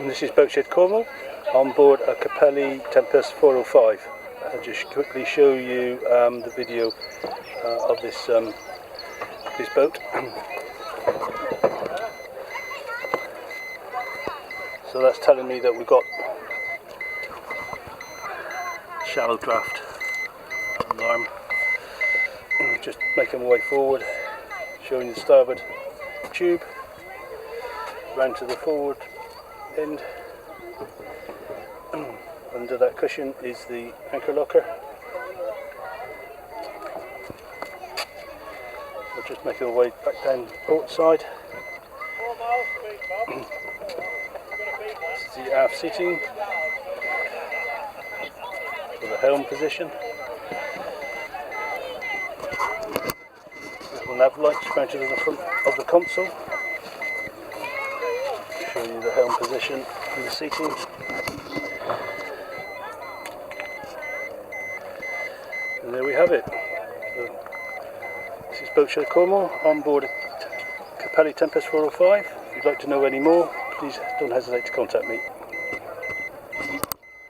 and this is Boatshed Cornwall on board a Capelli Tempest 405. I'll just quickly show you the video of this boat. So that's telling me that we've got shallow draft alarm. Just making my way forward, showing the starboard tube, round to the forward end. Under that cushion is the anchor locker. We're just making our way back down port side. This is the aft seating for the helm position. Little nav lights mounted in the front of the console. Show you the helm position and the seating. And there we have it. So, this is Boatshed Cornwall on board a Capelli Tempest 405. If you'd like to know any more, please don't hesitate to contact me.